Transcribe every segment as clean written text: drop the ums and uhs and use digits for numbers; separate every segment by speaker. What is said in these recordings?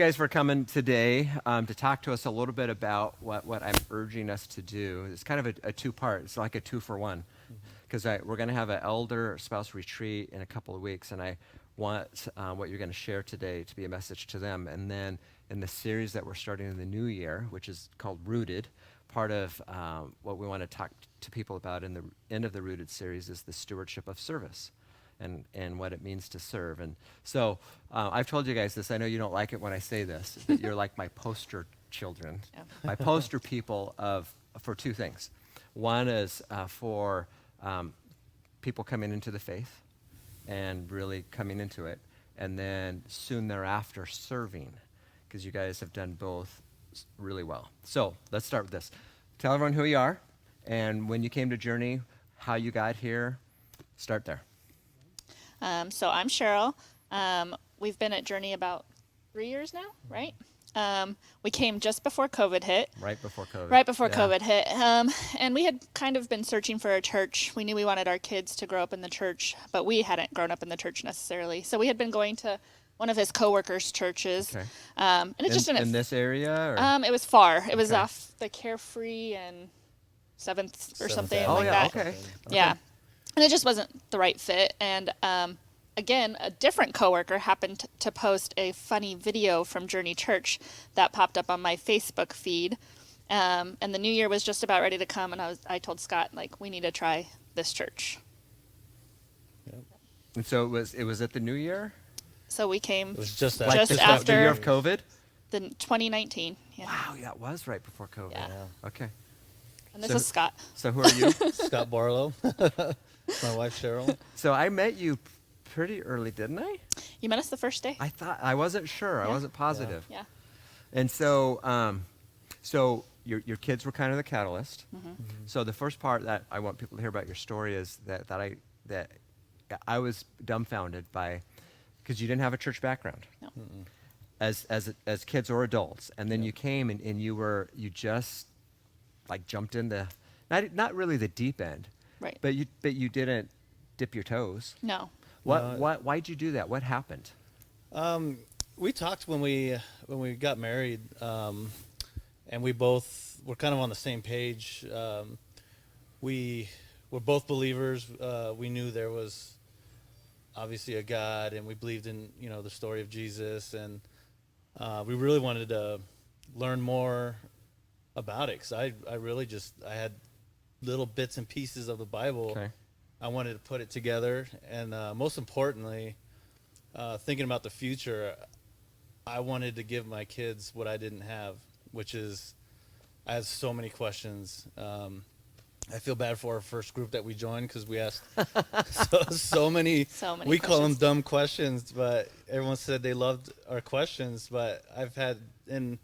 Speaker 1: guys for coming today to talk to us a little bit about what I'm urging us to do. It's kind of a two-part. It's like a two-for-one. Because we're going to have an elder spouse retreat in a couple of weeks, and I want what you're going to share today to be a message to them. And then in the series that we're starting in the new year, which is called Rooted, part of what we want to talk to people about in the end of the Rooted series is the stewardship of service and what it means to serve. And so I've told you guys this. I know you don't like it when I say this, but you're like my poster children, my poster people for two things. One is for people coming into the faith and really coming into it, and then soon thereafter serving, because you guys have done both really well. So let's start with this. Tell everyone who you are, and when you came to Journey, how you got here. Start there.
Speaker 2: So I'm Cheryl. We've been at Journey about 3 years now, right? We came just before COVID hit.
Speaker 1: Right before COVID.
Speaker 2: Right before COVID hit. And we had kind of been searching for a church. We knew we wanted our kids to grow up in the church, but we hadn't grown up in the church necessarily. So we had been going to one of his coworkers' churches.
Speaker 1: Okay.
Speaker 2: And it just didn't...
Speaker 1: In this area? Or?
Speaker 2: It was far. It was off the Carefree and 7th or something like that.
Speaker 1: Okay.
Speaker 2: Yeah. And it just wasn't the right fit. And again, a different coworker happened to post a funny video from Journey Church that popped up on my Facebook feed. And the new year was just about ready to come, and I told Scott, like, we need to try this church.
Speaker 1: Yep. And so it was at the new year?
Speaker 2: So we came
Speaker 3: It was just
Speaker 2: after
Speaker 1: the year of COVID?
Speaker 2: The 2019. Yeah.
Speaker 1: Wow, that was right before COVID.
Speaker 2: Yeah.
Speaker 1: Okay.
Speaker 2: And this is Scott.
Speaker 1: So who are you?
Speaker 3: Scott Barlow. My wife, Cheryl.
Speaker 1: So I met you pretty early, didn't I?
Speaker 2: You met us the first day.
Speaker 1: I wasn't sure.
Speaker 2: Yeah.
Speaker 1: I wasn't positive.
Speaker 2: Yeah.
Speaker 1: And so, so your kids were kind of the catalyst.
Speaker 2: Mm-hmm.
Speaker 3: Mm-hmm.
Speaker 1: So the first part that I want people to hear about your story is that I was dumbfounded by, because you didn't have a church background.
Speaker 2: No.
Speaker 1: As kids or adults, and then you came and you just like jumped into not really the deep end,
Speaker 2: Right.
Speaker 1: but you didn't dip your toes.
Speaker 2: No.
Speaker 1: Why'd you do that? What happened?
Speaker 3: We talked when we got married, and we both were kind of on the same page. We were both believers. We knew there was obviously a God, and we believed in the story of Jesus, and we really wanted to learn more about it, because I really I had little bits and pieces of the Bible.
Speaker 1: Okay.
Speaker 3: I wanted to put it together, and most importantly, thinking about the future, I wanted to give my kids what I didn't have, which is I had so many questions. I feel bad for our first group that we joined, because we asked so many.
Speaker 2: So many
Speaker 3: We
Speaker 2: questions.
Speaker 3: call them dumb questions, but everyone said they loved our questions. But I've had, and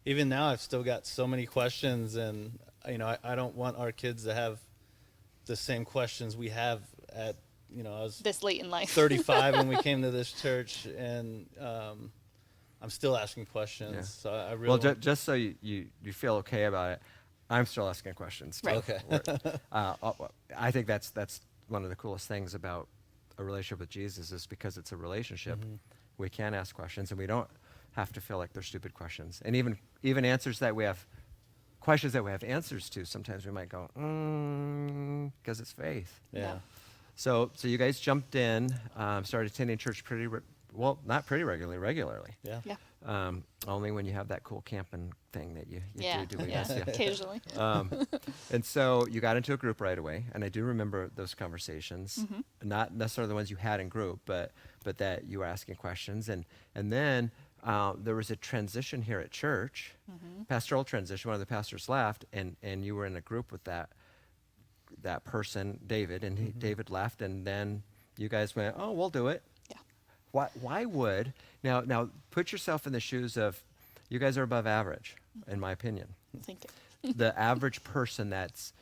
Speaker 3: even now, I've still got so many questions, and I don't want our kids to have the same questions we have at I was
Speaker 2: This late in life.
Speaker 3: 35 when we came to this church, and I'm still asking questions.
Speaker 1: Yeah.
Speaker 3: So I really
Speaker 1: Well, just so you feel okay about it, I'm still asking questions.
Speaker 2: Right.
Speaker 3: Okay.
Speaker 1: I think that's one of the coolest things about a relationship with Jesus, is because it's a relationship.
Speaker 3: Mm-hmm.
Speaker 1: We can ask questions, and we don't have to feel like they're stupid questions. And even answers that we have, questions that we have answers to, sometimes we might go, because it's faith.
Speaker 3: Yeah.
Speaker 1: So you guys jumped in, started attending church not pretty regularly.
Speaker 3: Yeah.
Speaker 2: Yeah.
Speaker 1: Only when you have that cool camping thing that you
Speaker 2: Yeah.
Speaker 1: do. I
Speaker 2: Yeah.
Speaker 1: guess, yeah.
Speaker 2: Occasionally.
Speaker 1: And so you got into a group right away, and I do remember those conversations, not necessarily the ones you had in group, but that you were asking questions, and then there was a transition here at church, pastoral transition. One of the pastors left, and you were in a group with that person, David, and David left, and then you guys went, oh, we'll do it.
Speaker 2: Yeah.
Speaker 1: Why would now put yourself in the shoes of, you guys are above average, in my opinion.
Speaker 2: Thank you.
Speaker 1: The average person that's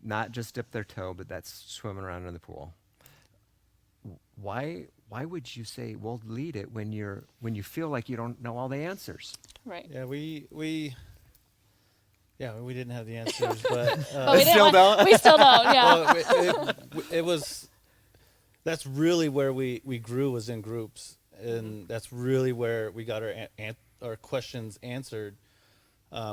Speaker 1: not just dipped their toe, but that's swimming around in the pool. Why would you say, well, lead it when you feel like you don't know all the answers?
Speaker 2: Right.
Speaker 3: Yeah. We didn't have the answers, but
Speaker 2: But we still don't. We still don't. Yeah.
Speaker 3: well, it was. That's really where we grew, was in groups, and that's really where we got our questions answered.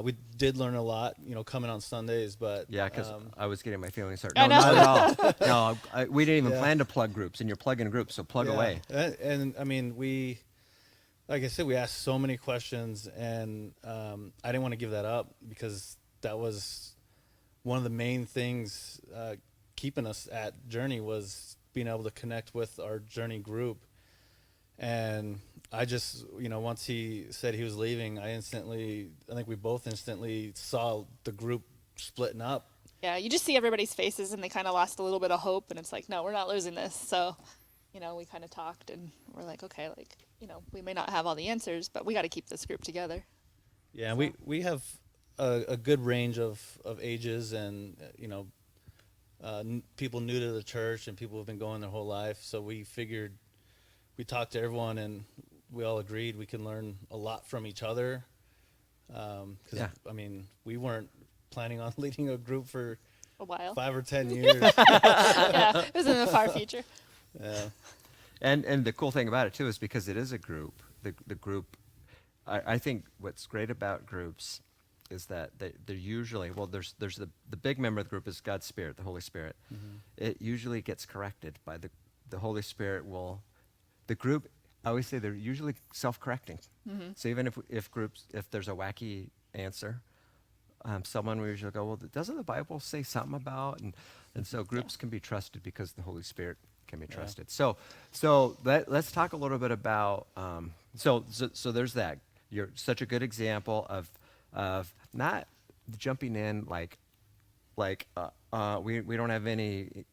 Speaker 3: We did learn a lot, coming on Sundays, but
Speaker 1: Yeah, because I was getting my feelings hurt.
Speaker 2: I
Speaker 1: No,
Speaker 2: know.
Speaker 1: not at all. No, we didn't even
Speaker 3: Yeah.
Speaker 1: plan to plug groups, and you're plugging groups, so plug
Speaker 3: yeah.
Speaker 1: away.
Speaker 3: And I mean, like I said, we asked so many questions, and I didn't want to give that up because that was one of the main things keeping us at Journey, was being able to connect with our Journey group. And I just, once he said he was leaving, I think we both instantly saw the group splitting up.
Speaker 2: Yeah, you just see everybody's faces, and they kind of lost a little bit of hope, and it's like, no, we're not losing this. So, we kind of talked, and we're like, okay, we may not have all the answers, but we got to keep this group together.
Speaker 3: Yeah, and we have a good range of ages, and people new to the church and people who have been going their whole life. So we figured, we talked to everyone, and we all agreed we can learn a lot from each other. Because I mean, we weren't planning on leading a group for
Speaker 2: A while.
Speaker 3: 5 or 10 years.
Speaker 2: Yeah, it was in the far future.
Speaker 3: Yeah.
Speaker 1: And the cool thing about it too is because it is a group. The group, I think what's great about groups is that they're usually, well, there's the big member of the group is God's Spirit, the Holy Spirit.
Speaker 3: Mm-hmm.
Speaker 1: It usually gets corrected by the Holy Spirit. The group, I always say they're usually self-correcting.
Speaker 2: Mm-hmm.
Speaker 1: So even if there's a wacky answer, someone will usually go, well, doesn't the Bible say something about? And so groups can be trusted because the Holy Spirit can be trusted. So let's talk a little bit about, so there's that. You're such a good example of not jumping in like we don't have any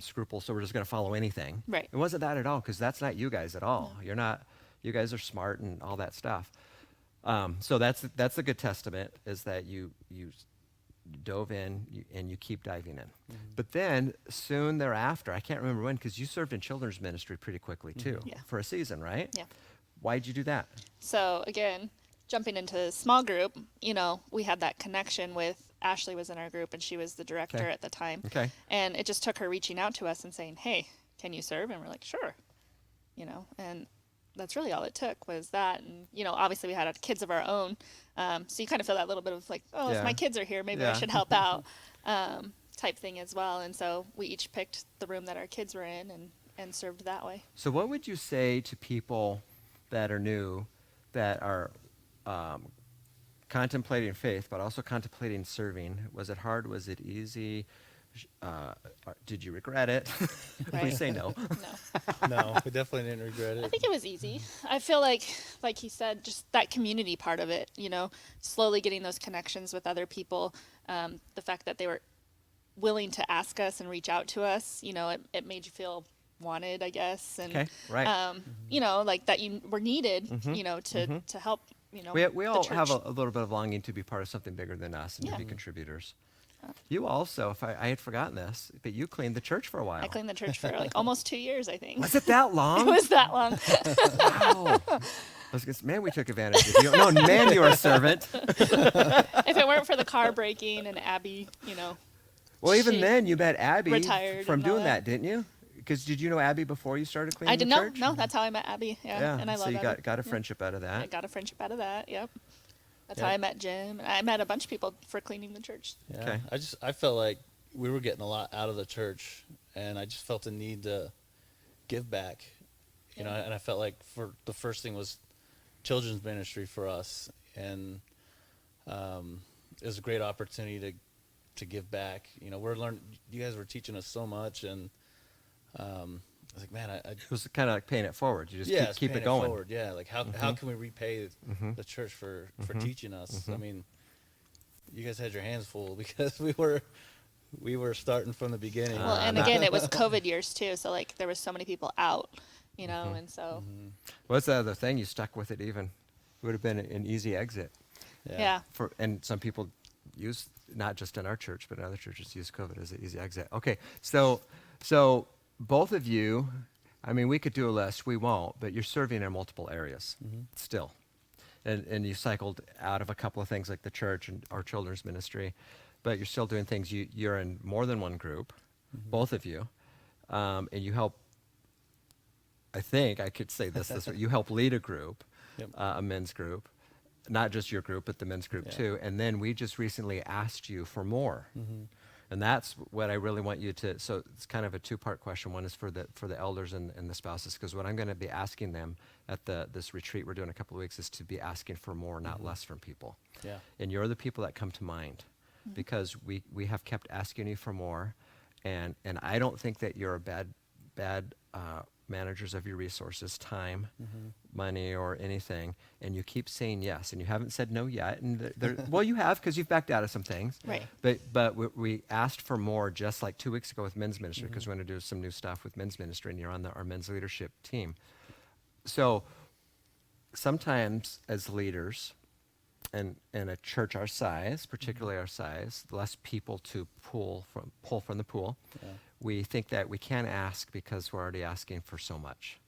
Speaker 1: scruples, so we're just going to follow anything.
Speaker 2: Right.
Speaker 1: It wasn't that at all, because that's not you guys at all. No. You guys are smart and all that stuff. So that's a good testament, is that you dove in and you keep diving in.
Speaker 3: Mm-hmm.
Speaker 1: But then soon thereafter, I can't remember when, because you served in children's ministry pretty quickly too,
Speaker 2: Yeah.
Speaker 1: for a season, right?
Speaker 2: Yeah.
Speaker 1: Why'd you do that?
Speaker 2: So again, jumping into small group, we had that connection with Ashley was in our group, and she was the director
Speaker 1: Okay.
Speaker 2: at the time.
Speaker 1: Okay.
Speaker 2: And it just took her reaching out to us and saying, hey, can you serve? And we're like, sure. And that's really all it took, was that. And, obviously we had kids of our own. So you kind of feel that little bit of like, oh,
Speaker 1: Yeah.
Speaker 2: if my kids are here, maybe I
Speaker 1: Yeah.
Speaker 2: should help out type thing as well. And so we each picked the room that our kids were in and served that way.
Speaker 1: So what would you say to people that are new, that are contemplating faith, but also contemplating serving? Was it hard? Was it easy? Did you regret it? Please
Speaker 2: Right.
Speaker 1: say no.
Speaker 2: No.
Speaker 3: No, we definitely didn't regret
Speaker 2: I
Speaker 3: it.
Speaker 2: think it was easy. I feel like he said, just that community part of it, slowly getting those connections with other people. The fact that they were willing to ask us and reach out to us, it made you feel wanted, I guess. And,
Speaker 1: Okay, right.
Speaker 2: like that you were needed, to help,
Speaker 1: We all
Speaker 2: the
Speaker 1: have
Speaker 2: church.
Speaker 1: a little bit of longing to be part of something bigger than us and to
Speaker 2: Yeah.
Speaker 1: be contributors. You also, if I had forgotten this, but you cleaned the church for a while.
Speaker 2: I cleaned the church for like almost 2 years, I think.
Speaker 1: Was it that long?
Speaker 2: It was that long.
Speaker 1: Wow. I was gonna say, man, we took advantage of you. No, man, you were a servant.
Speaker 2: If it weren't for the car breaking and Abby,
Speaker 1: Well, even
Speaker 2: She
Speaker 1: then, you met Abby
Speaker 2: retired
Speaker 1: from
Speaker 2: and all
Speaker 1: doing
Speaker 2: that.
Speaker 1: that, didn't you? Because did you know Abby before you started cleaning
Speaker 2: I didn't
Speaker 1: the
Speaker 2: know.
Speaker 1: church?
Speaker 2: No, that's how I met Abby. Yeah. And I
Speaker 1: so
Speaker 2: love
Speaker 1: you
Speaker 2: Abby.
Speaker 1: got a
Speaker 2: Yeah.
Speaker 1: friendship out of that.
Speaker 2: I got a friendship out of that. Yep. That's
Speaker 3: Yeah.
Speaker 2: how I met Jim. And I met a bunch of people for cleaning the church.
Speaker 3: Yeah.
Speaker 1: Okay.
Speaker 3: I felt like we were getting a lot out of the church, and I just felt a need to give back. And I felt like for the first thing was children's ministry for us, and it was a great opportunity to give back. We're learning. You guys were teaching us so much, and I was like, man,
Speaker 1: It was kind of like paying it forward. You just
Speaker 3: it's
Speaker 1: keep
Speaker 3: paying
Speaker 1: it going.
Speaker 3: forward. Yeah, like how can we repay the church for teaching us? I mean, you guys had your hands full because we were starting from the beginning.
Speaker 2: Well, and again, it was COVID years too. So like there was so many people out, and so
Speaker 1: What's the other thing? You stuck with it even. It would have been an easy exit.
Speaker 2: yeah.
Speaker 1: And some people use, not just in our church, but in other churches, use COVID as an easy exit. Okay, so both of you, I mean, we could do a list, we won't, but you're serving in multiple areas still. And you cycled out of a couple of things like the church and our children's ministry, but you're still doing things. You're in more than one group, both of you, and you help, I think I could say this way, you help lead a group,
Speaker 3: Yep.
Speaker 1: a men's group. not just your group, but the men's group
Speaker 3: Yeah.
Speaker 1: too. And then we just recently asked you for more. And that's what I really want you to, so it's kind of a two-part question. One is for the elders and the spouses, because what I'm going to be asking them at this retreat we're doing in a couple of weeks is to be asking for more, not less from people.
Speaker 3: Yeah.
Speaker 1: And you're the people that come to mind because we have kept asking you for more. And I don't think that you're a bad managers of your resources, time, money, or anything, and you keep saying yes, and you haven't said no yet. And well, you have, because you've backed out of some things.
Speaker 2: Right.
Speaker 1: But we asked for more just like 2 weeks ago with men's ministry, because we want to do some new stuff with men's ministry, and you're on our men's leadership team. So sometimes as leaders, and in a church our size, particularly our size, less people to pull from the pool.
Speaker 3: Yeah.
Speaker 1: We think that we can't ask because we're already asking for so much.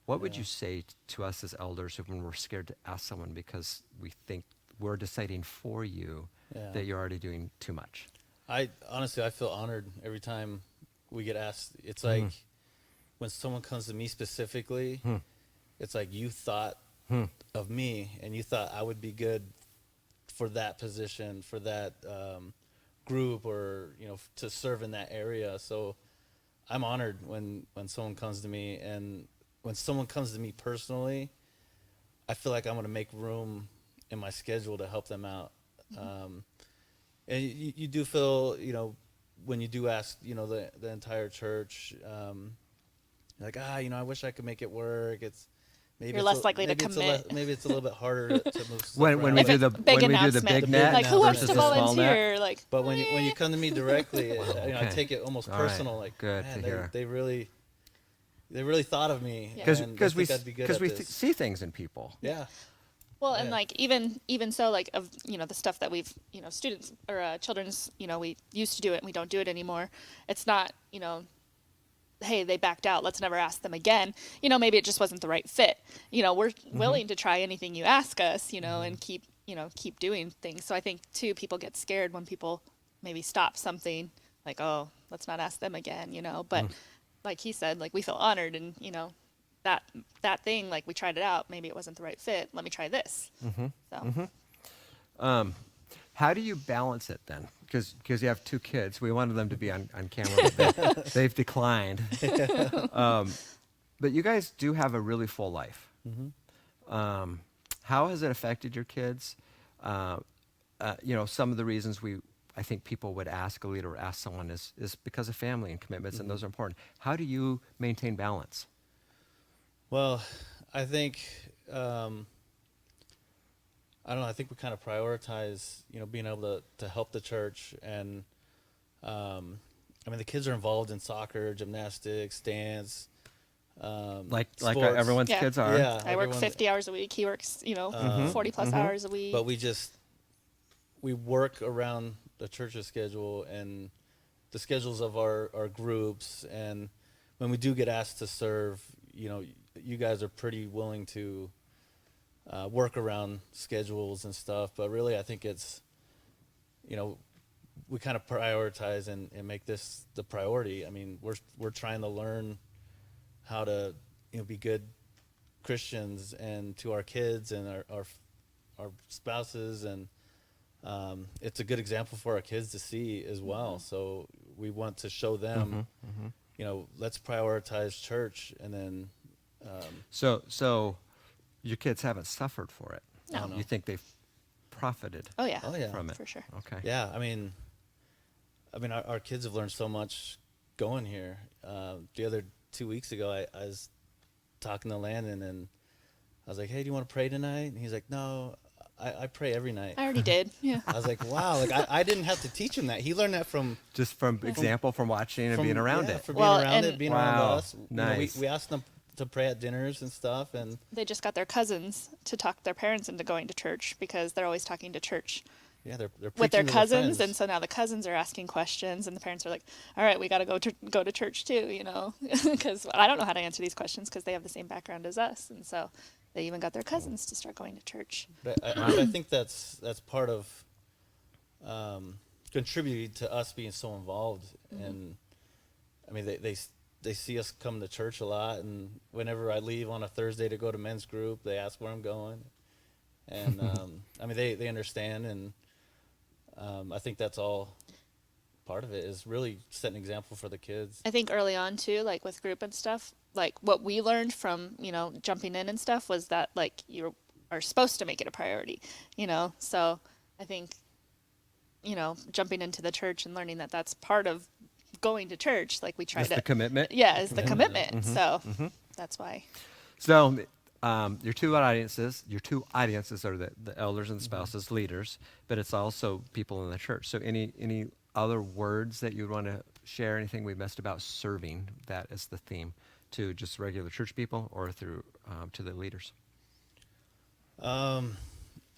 Speaker 1: What would
Speaker 3: Yeah.
Speaker 1: you say to us as elders when we're scared to ask someone because we think we're deciding for you
Speaker 3: Yeah.
Speaker 1: that you're already doing too much?
Speaker 3: I honestly, I feel honored every time we get asked. It's like when someone comes to me specifically, it's like you thought of me and you thought I would be good for that position, for that group, or to serve in that area. So I'm honored when someone comes to me, and when someone comes to me personally, I feel like I'm going to make room in my schedule to help them out. And you do feel, when you do ask, the entire church, like, I wish I could make it work. Maybe
Speaker 2: You're
Speaker 3: it's
Speaker 2: less likely to commit.
Speaker 3: Maybe it's a little bit harder to move stuff
Speaker 1: When
Speaker 3: around.
Speaker 1: we
Speaker 2: If
Speaker 1: do
Speaker 2: it's
Speaker 1: the
Speaker 2: big
Speaker 1: when we do the
Speaker 2: announcement,
Speaker 1: big net
Speaker 2: like who wants
Speaker 1: versus
Speaker 2: to
Speaker 1: the small net.
Speaker 2: volunteer? Like,
Speaker 3: But when you come to me directly, I
Speaker 1: Okay.
Speaker 3: take it almost
Speaker 1: All right.
Speaker 3: personal. Like,
Speaker 1: Good
Speaker 3: man,
Speaker 1: to hear.
Speaker 3: they really thought of me.
Speaker 2: Yeah.
Speaker 1: Because
Speaker 3: and they
Speaker 1: we
Speaker 3: think I'd be good at this.
Speaker 1: see things in people.
Speaker 3: Yeah.
Speaker 2: well, and
Speaker 3: Yeah.
Speaker 2: like even so, like of the stuff that we've students or children's we used to do it and we don't do it anymore. It's not hey, they backed out, let's never ask them again. Maybe it just wasn't the right fit. We're willing to try anything you ask us, and keep doing things. So I think too, people get scared when people maybe stop something, like, oh, let's not ask them again, but like he said, like, we feel honored, and that thing, like, we tried it out, maybe it wasn't the right fit, let me try this. So
Speaker 1: How do you balance it then? Because you have 2 kids. We wanted them to be on camera, but they've declined. But you guys do have a really full life. How has it affected your kids? Some of the reasons I think people would ask a leader or ask someone is because of family and commitments, and those are important. How do you maintain balance?
Speaker 3: Well, I think I don't know. I think we kind of prioritize, being able to help the church, and the kids are involved in soccer, gymnastics, dance,
Speaker 1: Like
Speaker 3: sports.
Speaker 1: everyone's
Speaker 2: Yeah.
Speaker 1: kids are.
Speaker 3: Yeah,
Speaker 2: I work
Speaker 3: everyone-
Speaker 2: 50 hours a week, he works 40 plus hours a week.
Speaker 3: But we work around the church's schedule and the schedules of our groups, and when we do get asked to serve, you guys are pretty willing to work around schedules and stuff. But really, I think it's, we kind of prioritize and make this the priority. I mean, we're trying to learn how to be good Christians, and to our kids and our spouses, and it's a good example for our kids to see as well. So we want to show them, let's prioritize church, and then
Speaker 1: So your kids haven't suffered for it.
Speaker 2: No.
Speaker 1: You think they've profited
Speaker 2: Oh yeah,
Speaker 3: Oh, yeah.
Speaker 1: from it?
Speaker 2: for sure.
Speaker 1: Okay.
Speaker 3: yeah, I mean, our kids have learned so much going here. The other 2 weeks ago, I was talking to Landon, and I was like, "Hey, do you want to pray tonight?" And he's like, "No, I pray every night."
Speaker 2: I already did. Yeah.
Speaker 3: I was like, "Wow!" Like I didn't have to teach him that. He learned that from
Speaker 1: Just from example, from watching and being around it.
Speaker 3: From
Speaker 2: Well,
Speaker 3: being around
Speaker 2: and-
Speaker 3: it, being
Speaker 1: Wow,
Speaker 3: around us.
Speaker 1: nice.
Speaker 3: We asked them to pray at dinners and stuff, and
Speaker 2: They just got their cousins to talk their parents into going to church, because they're always talking to church
Speaker 3: yeah, they're
Speaker 2: with their
Speaker 3: preaching to
Speaker 2: cousins,
Speaker 3: friends.
Speaker 2: and so now the cousins are asking questions, and the parents are like, "All right, we got to go to church too," because I don't know how to answer these questions because they have the same background as us, and so they even got their cousins to start going to church.
Speaker 3: But I think that's part of contributing to us being so involved. And I mean, they see us come to church a lot, and whenever I leave on a Thursday to go to men's group, they ask where I'm going. and I mean they understand, and I think that's all part of it is really set an example for the kids.
Speaker 2: I think early on too, like with group and stuff, like what we learned from, jumping in and stuff was that like you are supposed to make it a priority, So I think, jumping into the church and learning that that's part of going to church, like we try
Speaker 1: Just
Speaker 2: to.
Speaker 1: the commitment.
Speaker 2: Yeah, is the commitment. So that's why.
Speaker 1: So your two audiences are the elders and the spouses, leaders, but it's also people in the church. So any other words that you'd want to share? Anything we missed about serving that as the theme to just regular church people or through to the leaders?
Speaker 3: I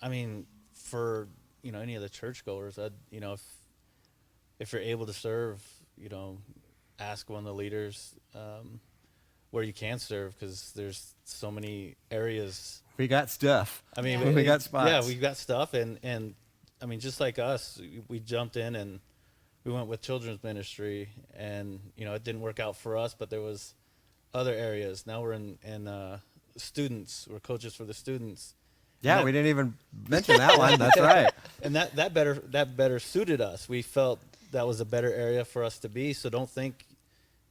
Speaker 3: mean, for any of the churchgoers, if you're able to serve, ask one of the leaders where you can serve, because there's so many areas.
Speaker 1: We got stuff.
Speaker 3: I mean,
Speaker 1: we got spots.
Speaker 3: Yeah, we've got stuff, and I mean, just like us, we jumped in and we went with children's ministry, and it didn't work out for us, but there was other areas. Now we're in students. We're coaches for the students.
Speaker 1: Yeah, we didn't even mention that one. That's right.
Speaker 3: And that better suited us. We felt that was a better area for us to be. So don't think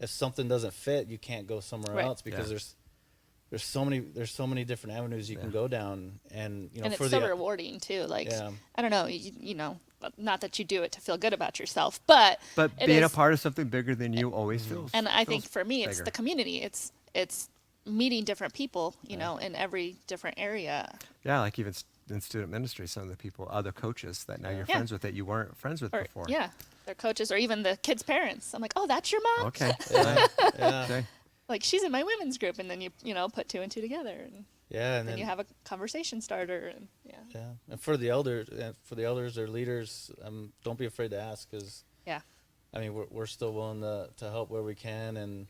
Speaker 3: if something doesn't fit, you can't go somewhere
Speaker 2: Right.
Speaker 3: else, because there's so many different avenues you can go down, and
Speaker 2: And
Speaker 3: for
Speaker 2: it's
Speaker 3: the
Speaker 2: so rewarding too. Like,
Speaker 3: Yeah.
Speaker 2: I don't know, not that you do it to feel good about yourself, but it
Speaker 1: being a
Speaker 2: is-
Speaker 1: part of something bigger than you always feels.
Speaker 2: And I think for me, it's
Speaker 1: bigger.
Speaker 2: the community. It's meeting different people, in every different area.
Speaker 1: Yeah, like even in student ministry, some of the people, other coaches that now you're
Speaker 2: Yeah.
Speaker 1: friends with that you weren't friends with
Speaker 2: Or
Speaker 1: before.
Speaker 2: yeah, their coaches, or even the kids' parents. I'm like, oh, that's your mom.
Speaker 1: Okay.
Speaker 3: Yeah.
Speaker 1: Okay.
Speaker 2: Like, she's in my women's group, and then you put two and two together, and
Speaker 3: Yeah, and
Speaker 2: then you have a conversation starter, and yeah.
Speaker 3: yeah, and for the elders or leaders, don't be afraid to ask, because
Speaker 2: Yeah.
Speaker 3: I mean, we're still willing to help where we can, and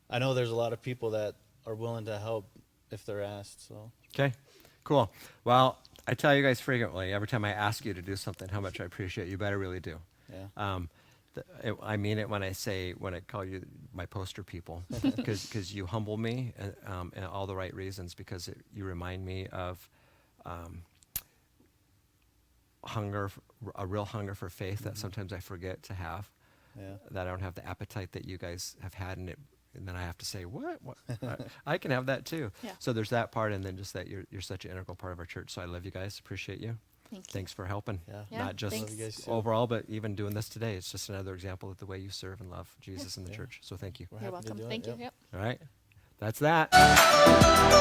Speaker 3: I know there's a lot of people that are willing to help if they're asked. So
Speaker 1: Okay, cool. Well, I tell you guys frequently, every time I ask you to do something, how much I appreciate you, but I really do.
Speaker 3: yeah,
Speaker 1: I mean it when I call you my poster people, because you humble me and all the right reasons, because you remind me of a real hunger for faith that sometimes I forget to have,
Speaker 3: yeah.
Speaker 1: that I don't have the appetite that you guys have had, and then I have to say, what? I can have that too.
Speaker 2: Yeah.
Speaker 1: So there's that part, and then just that you're such an integral part of our church. So I love you guys, appreciate you.
Speaker 2: Thank you.
Speaker 1: Thanks for helping.
Speaker 3: Yeah.
Speaker 2: Yeah,
Speaker 1: Not just
Speaker 2: thanks.
Speaker 3: Love you guys too.
Speaker 1: overall, but even doing this today. It's just another example of the way you serve and love Jesus in the
Speaker 3: Yeah.
Speaker 1: church. So thank you.
Speaker 3: We're
Speaker 2: You're
Speaker 3: happy to
Speaker 2: welcome.
Speaker 3: do it,
Speaker 2: Thank you.
Speaker 3: yep.
Speaker 2: Yep.
Speaker 1: All right. That's that.